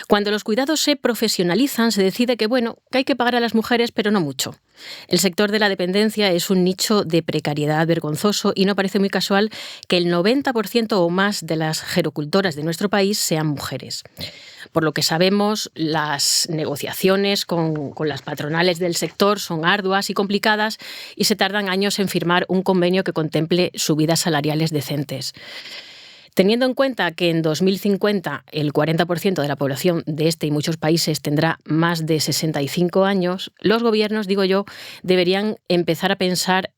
Cuando los cuidados se profesionalizan, se decide que, bueno, que hay que pagar a las mujeres, pero no mucho. El sector de la dependencia es un nicho de precariedad vergonzoso y no parece muy casual que el 90% o más de las gerocultoras de nuestro país sean mujeres. Por lo que sabemos, las negociaciones con las patronales del sector son arduas y complicadas y se tardan años en firmar un convenio que contemple subidas salariales decentes. Teniendo en cuenta que en 2050 el 40% de la población de este y muchos países tendrá más de 65 años, los gobiernos, digo yo, deberían empezar a pensar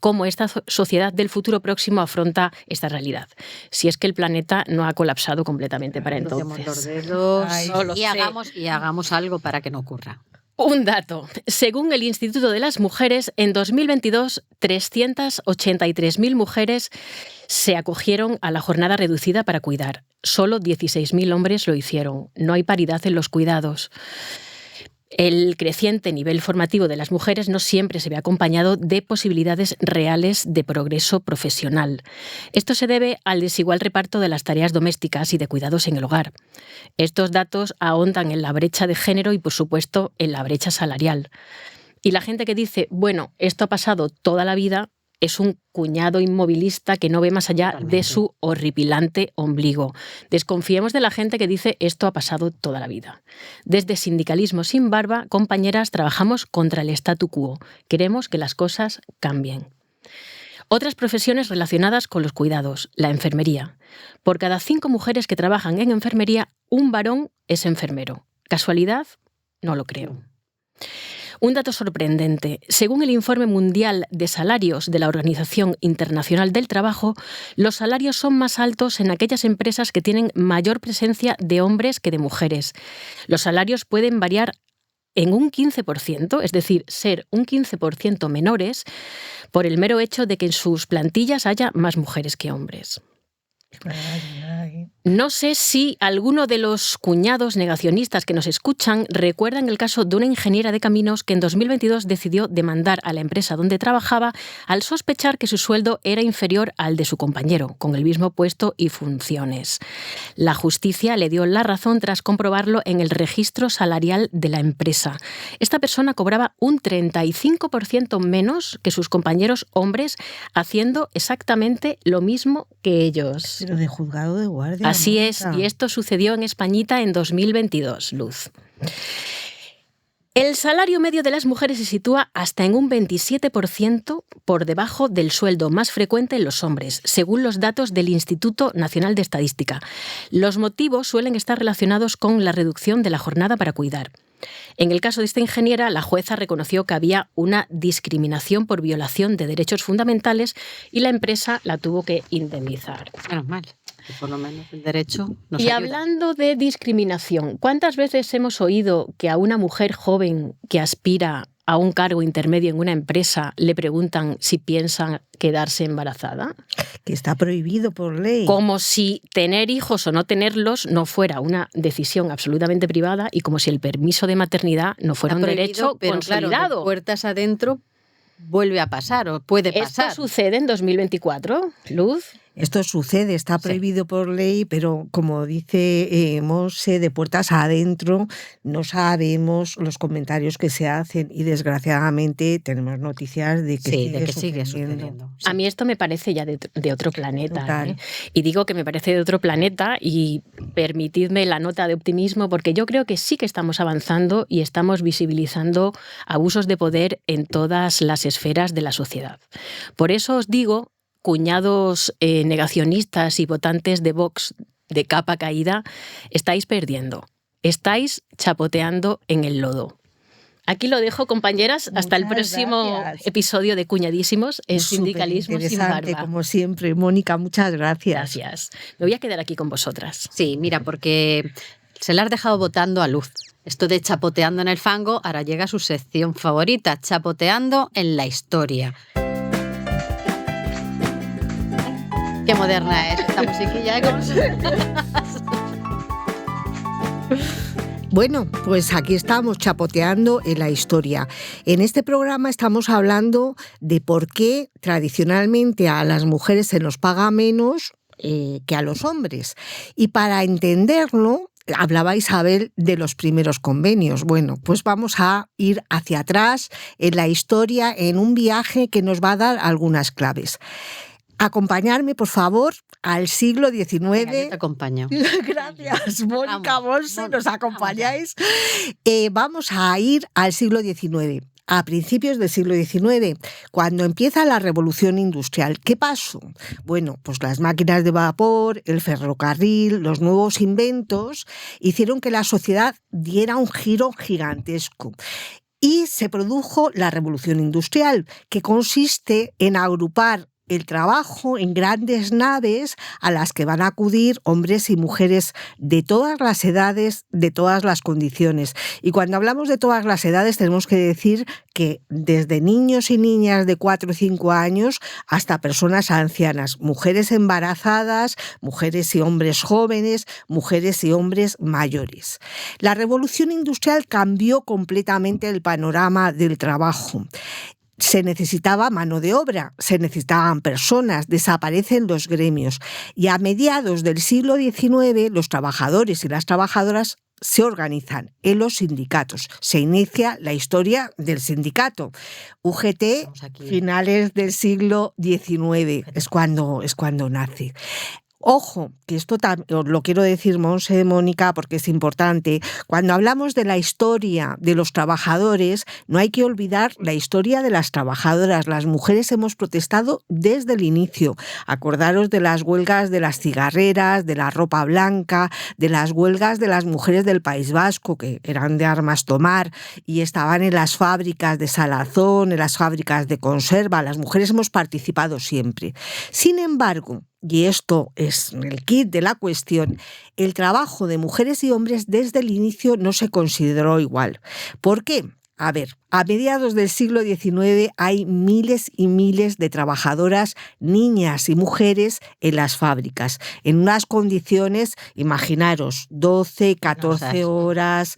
cómo esta sociedad del futuro próximo afronta esta realidad. Si es que el planeta no ha colapsado completamente para entonces. Los dedos y hagamos algo para que no ocurra. Un dato. Según el Instituto de las Mujeres, en 2022, 383.000 mujeres se acogieron a la jornada reducida para cuidar. Solo 16.000 hombres lo hicieron. No hay paridad en los cuidados. El creciente nivel formativo de las mujeres no siempre se ve acompañado de posibilidades reales de progreso profesional. Esto se debe al desigual reparto de las tareas domésticas y de cuidados en el hogar. Estos datos ahondan en la brecha de género y, por supuesto, en la brecha salarial. Y la gente que dice, bueno, esto ha pasado toda la vida, es un cuñado inmovilista que no ve más allá de su horripilante ombligo. Desconfiemos de la gente que dice esto ha pasado toda la vida. Desde Sindicalismo sin Barba, compañeras, trabajamos contra el statu quo. Queremos que las cosas cambien. Otras profesiones relacionadas con los cuidados, la enfermería. Por cada 5 mujeres que trabajan en enfermería, un varón es enfermero. ¿Casualidad? No lo creo. Un dato sorprendente. Según el Informe Mundial de Salarios de la Organización Internacional del Trabajo, los salarios son más altos en aquellas empresas que tienen mayor presencia de hombres que de mujeres. Los salarios pueden variar en un 15%, es decir, ser un 15% menores, por el mero hecho de que en sus plantillas haya más mujeres que hombres. No sé si alguno de los cuñados negacionistas que nos escuchan recuerdan el caso de una ingeniera de caminos que en 2022 decidió demandar a la empresa donde trabajaba al sospechar que su sueldo era inferior al de su compañero, con el mismo puesto y funciones. La justicia le dio la razón tras comprobarlo en el registro salarial de la empresa. Esta persona cobraba un 35% menos que sus compañeros hombres, haciendo exactamente lo mismo que ellos. Pero de juzgado de guardia. Así es, y esto sucedió en Españita en 2022, Luz. El salario medio de las mujeres se sitúa hasta en un 27% por debajo del sueldo más frecuente en los hombres, según los datos del Instituto Nacional de Estadística. Los motivos suelen estar relacionados con la reducción de la jornada para cuidar. En el caso de esta ingeniera, la jueza reconoció que había una discriminación por violación de derechos fundamentales y la empresa la tuvo que indemnizar. Menos mal, que por lo menos el derecho nos Y ayuda. hablando de discriminación, ¿cuántas veces hemos oído que a una mujer joven que aspira a un cargo intermedio en una empresa le preguntan si piensan quedarse embarazada? Que está prohibido por ley. Como si tener hijos o no tenerlos no fuera una decisión absolutamente privada y como si el permiso de maternidad no fuera un derecho pero consolidado. Claro, de puertas adentro vuelve a pasar o puede pasar. ¿Esto sucede en 2024, Luz? Esto sucede, está prohibido por ley, pero como dice Monse, de puertas adentro no sabemos los comentarios que se hacen y desgraciadamente tenemos noticias de que sigue sucediendo. Sí. A mí esto me parece ya de otro planeta. Y digo que me parece de otro planeta y permitidme la nota de optimismo porque yo creo que sí que estamos avanzando y estamos visibilizando abusos de poder en todas las esferas de la sociedad. Por eso os digo, cuñados negacionistas y votantes de Vox de capa caída, estáis perdiendo, estáis chapoteando en el lodo. Aquí lo dejo, compañeras, hasta el próximo episodio de Cuñadísimos en Sindicalismo sin Barba. Como siempre, Mónica, muchas gracias. Gracias. Me voy a quedar aquí con vosotras. Sí, mira, porque se la has dejado votando a Luz. Esto de chapoteando en el fango, ahora llega a su sección favorita, chapoteando en la historia. Qué moderna es esta musiquilla, ¿eh? Bueno, pues aquí estamos chapoteando en la historia. En este programa estamos hablando de por qué tradicionalmente a las mujeres se nos paga menos que a los hombres. Y para entenderlo, hablaba Isabel de los primeros convenios. Bueno, pues vamos a ir hacia atrás en la historia, en un viaje que nos va a dar algunas claves. Acompañarme, por favor, al siglo XIX. Venga, yo te acompaño. Gracias, Mónica, Monse, nos acompañáis. Vamos a ir al siglo XIX, a principios del siglo XIX, cuando empieza la revolución industrial. ¿Qué pasó? Bueno, pues las máquinas de vapor, el ferrocarril, los nuevos inventos hicieron que la sociedad diera un giro gigantesco. Y se produjo la revolución industrial, que consiste en agrupar el trabajo en grandes naves a las que van a acudir hombres y mujeres de todas las edades, de todas las condiciones. Y cuando hablamos de todas las edades tenemos que decir que desde niños y niñas de 4 o 5 años hasta personas ancianas, mujeres embarazadas, mujeres y hombres jóvenes, mujeres y hombres mayores. La revolución industrial cambió completamente el panorama del trabajo. Se necesitaba mano de obra, se necesitaban personas, desaparecen los gremios. Y a mediados del siglo XIX, los trabajadores y las trabajadoras se organizan en los sindicatos. Se inicia la historia del sindicato. UGT, finales del siglo XIX, es cuando nace. Ojo, que esto lo quiero decir, Monse, Mónica, porque es importante. Cuando hablamos de la historia de los trabajadores, no hay que olvidar la historia de las trabajadoras. Las mujeres hemos protestado desde el inicio. Acordaros de las huelgas de las cigarreras, de la ropa blanca, de las huelgas de las mujeres del País Vasco, que eran de armas tomar y estaban en las fábricas de salazón, en las fábricas de conserva. Las mujeres hemos participado siempre. Sin embargo, y esto es el kit de la cuestión, el trabajo de mujeres y hombres desde el inicio no se consideró igual. ¿Por qué? A ver, a mediados del siglo XIX hay miles y miles de trabajadoras, niñas y mujeres en las fábricas, en unas condiciones, imaginaros, 12, 14 horas,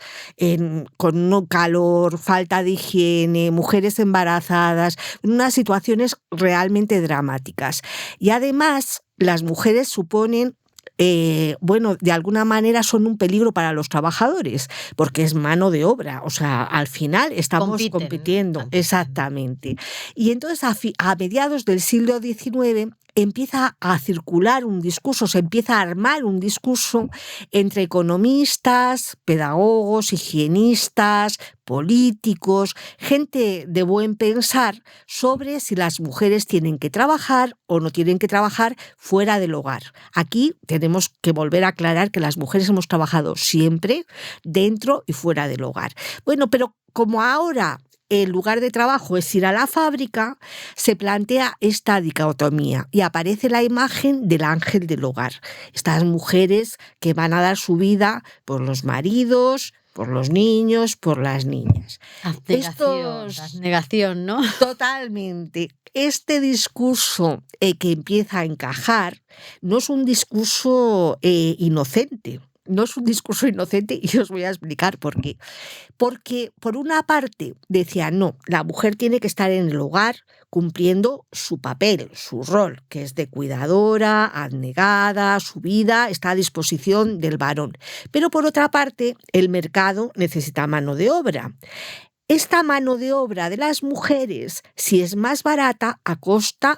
con un calor, falta de higiene, mujeres embarazadas, en unas situaciones realmente dramáticas. Y además, las mujeres suponen de alguna manera son un peligro para los trabajadores, porque es mano de obra, o sea, al final estamos compitiendo, exactamente. Y entonces a mediados del siglo XIX empieza a circular un discurso, se empieza a armar un discurso entre economistas, pedagogos, higienistas, políticos, gente de buen pensar sobre si las mujeres tienen que trabajar o no tienen que trabajar fuera del hogar. Aquí tenemos que volver a aclarar que las mujeres hemos trabajado siempre dentro y fuera del hogar. Bueno, pero como ahora el lugar de trabajo es ir a la fábrica, se plantea esta dicotomía y aparece la imagen del ángel del hogar. Estas mujeres que van a dar su vida por los maridos, por los niños, por las niñas. Negación, ¿no? Totalmente. Este discurso que empieza a encajar no es un discurso inocente. No es un discurso inocente y os voy a explicar por qué. Porque, por una parte, decía, no, la mujer tiene que estar en el hogar cumpliendo su papel, su rol, que es de cuidadora, abnegada, su vida está a disposición del varón. Pero, por otra parte, el mercado necesita mano de obra. Esta mano de obra de las mujeres, si es más barata, acorta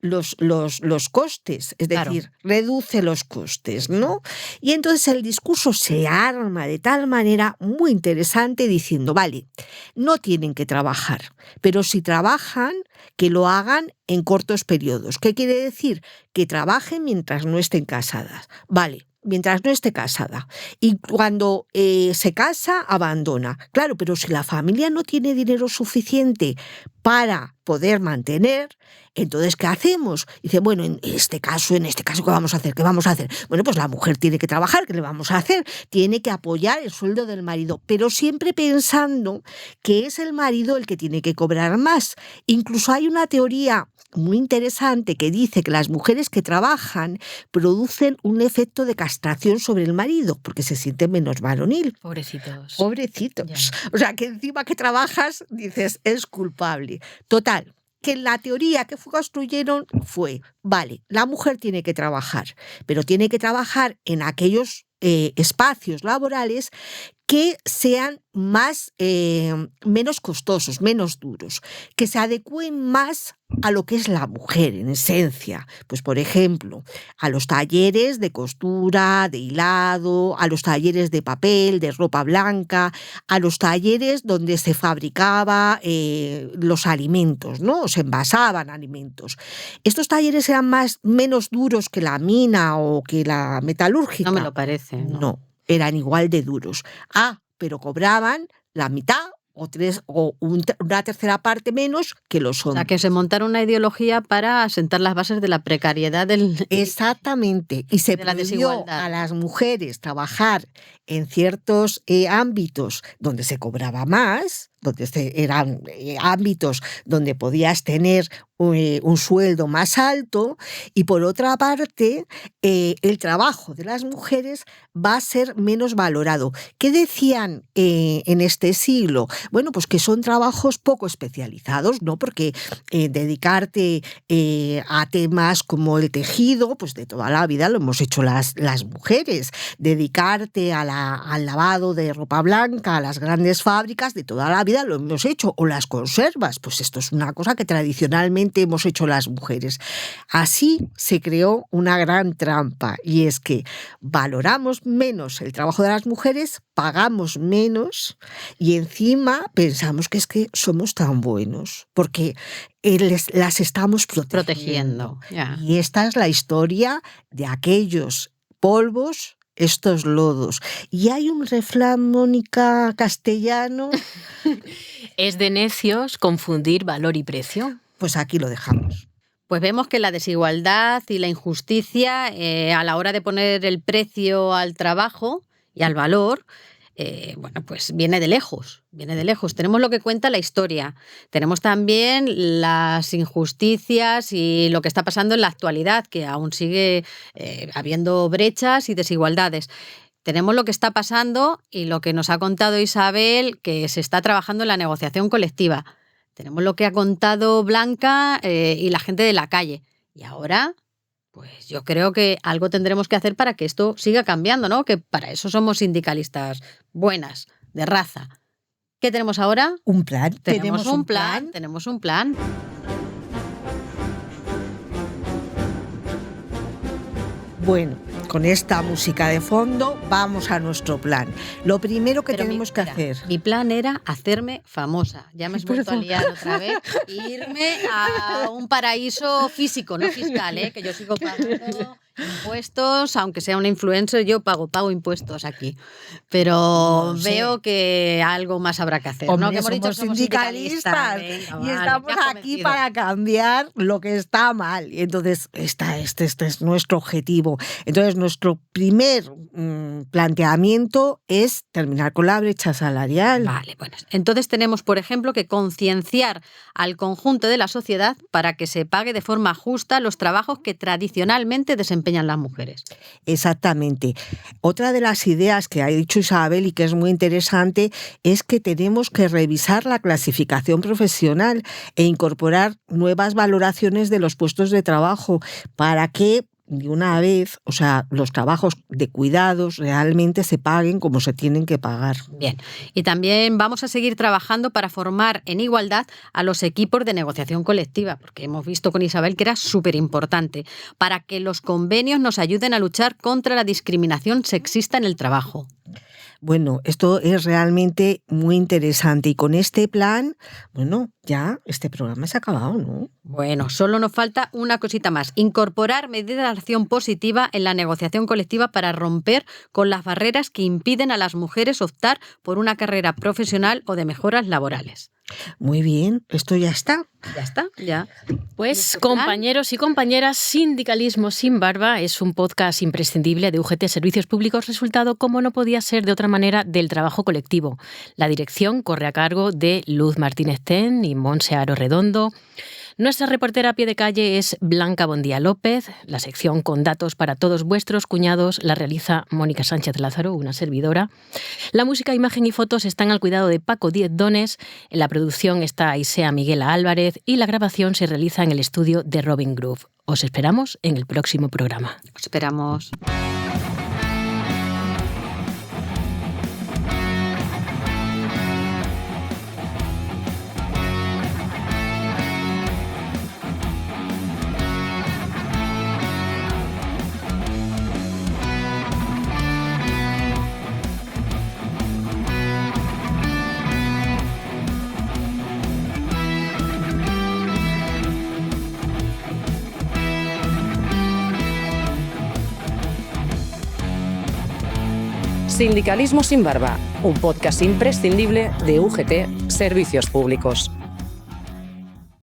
los costes, es decir, reduce los costes, ¿no? Y entonces el discurso se arma de tal manera muy interesante diciendo, vale, no tienen que trabajar, pero si trabajan, que lo hagan en cortos periodos. ¿Qué quiere decir? Que trabajen mientras no estén casadas. Vale. Mientras no esté casada. Y cuando se casa, abandona. Claro, pero si la familia no tiene dinero suficiente para poder mantener, entonces, ¿qué hacemos? Dice, bueno, en este caso, ¿qué vamos a hacer? ¿Qué vamos a hacer? Bueno, pues la mujer tiene que trabajar, ¿qué le vamos a hacer? Tiene que apoyar el sueldo del marido, pero siempre pensando que es el marido el que tiene que cobrar más. Incluso hay una teoría muy interesante que dice que las mujeres que trabajan producen un efecto de castración sobre el marido, porque se siente menos varonil. Pobrecitos. Pobrecitos. O sea, que encima que trabajas, dices, es culpable. Total, que la teoría que construyeron fue, vale, la mujer tiene que trabajar, pero tiene que trabajar en aquellos espacios laborales que sean menos costosos, menos duros, que se adecúen más a lo que es la mujer en esencia. Pues, por ejemplo, a los talleres de costura, de hilado, a los talleres de papel, de ropa blanca, a los talleres donde se fabricaba los alimentos, ¿no? O se envasaban alimentos. Estos talleres eran menos duros que la mina o que la metalúrgica. No me lo parece. No, eran igual de duros. Pero cobraban la mitad o una tercera parte menos que los hombres. O sea, que se montaron una ideología para asentar las bases de la precariedad Exactamente. Y se prohibió a las mujeres trabajar en ciertos ámbitos donde se cobraba más, donde eran ámbitos donde podías tener un sueldo más alto, y por otra parte el trabajo de las mujeres va a ser menos valorado. ¿Qué decían en este siglo? Bueno, pues que son trabajos poco especializados, ¿no? Porque dedicarte a temas como el tejido, pues de toda la vida lo hemos hecho las mujeres. Dedicarte al lavado de ropa blanca, a las grandes fábricas, de toda la vida lo hemos hecho. O las conservas, pues esto es una cosa que tradicionalmente hemos hecho las mujeres. Así se creó una gran trampa, y es que valoramos menos el trabajo de las mujeres, pagamos menos y encima pensamos que es que somos tan buenos porque las estamos protegiendo. Yeah. Y esta es la historia de aquellos polvos, estos lodos. Y hay un refrán, Mónica, castellano. ¿Es de necios confundir valor y precio? Pues aquí lo dejamos. Pues vemos que la desigualdad y la injusticia a la hora de poner el precio al trabajo y al valor, bueno, pues viene de lejos, viene de lejos. Tenemos lo que cuenta la historia, tenemos también las injusticias y lo que está pasando en la actualidad, que aún sigue habiendo brechas y desigualdades. Tenemos lo que está pasando y lo que nos ha contado Isabel, que se está trabajando en la negociación colectiva. Tenemos lo que ha contado Blanca y la gente de la calle. Y ahora, pues yo creo que algo tendremos que hacer para que esto siga cambiando, ¿no? Que para eso somos sindicalistas buenas, de raza. ¿Qué tenemos ahora? Un plan. Tenemos un plan. Tenemos un plan. Bueno, con esta música de fondo vamos a nuestro plan. Lo primero que tenemos que hacer... Mi plan era hacerme famosa. Ya me has vuelto a liar otra vez. Irme a un paraíso físico, no fiscal, que yo sigo pagando Impuestos, aunque sea una influencer, yo pago impuestos aquí. Pero veo que algo más habrá que hacer. Hombre, ¿no? Que hemos dicho somos que sindicalistas Venga, y estamos aquí para cambiar lo que está mal. Y entonces, este es nuestro objetivo. Entonces, nuestro primer planteamiento es terminar con la brecha salarial. Vale, bueno. Entonces tenemos, por ejemplo, que concienciar al conjunto de la sociedad para que se pague de forma justa los trabajos que tradicionalmente desempeñan las mujeres. Exactamente. Otra de las ideas que ha dicho Isabel y que es muy interesante es que tenemos que revisar la clasificación profesional e incorporar nuevas valoraciones de los puestos de trabajo para que de una vez, o sea, los trabajos de cuidados realmente se paguen como se tienen que pagar. Bien, y también vamos a seguir trabajando para formar en igualdad a los equipos de negociación colectiva, porque hemos visto con Isabel que era súper importante, para que los convenios nos ayuden a luchar contra la discriminación sexista en el trabajo. Bueno, esto es realmente muy interesante y con este plan, bueno, ya este programa se ha acabado, ¿no? Bueno, solo nos falta una cosita más, incorporar medidas de acción positiva en la negociación colectiva para romper con las barreras que impiden a las mujeres optar por una carrera profesional o de mejoras laborales. Muy bien, esto ya está. Ya está, ya. Pues compañeros y compañeras, Sindicalismo sin barba es un podcast imprescindible de UGT Servicios Públicos, resultado, como no podía ser de otra manera, del trabajo colectivo. La dirección corre a cargo de Luz Martínez Ten y Montse Aro Redondo. Nuestra reportera a pie de calle es Blanca Bondía López. La sección con datos para todos vuestros cuñados la realiza Mónica Sánchez Lázaro, una servidora. La música, imagen y fotos están al cuidado de Paco Díez Dones. En la producción está Aisea Miguela Álvarez y la grabación se realiza en el estudio de Robin Groove. Os esperamos en el próximo programa. Os esperamos. Sindicalismo sin barba, un podcast imprescindible de UGT Servicios Públicos.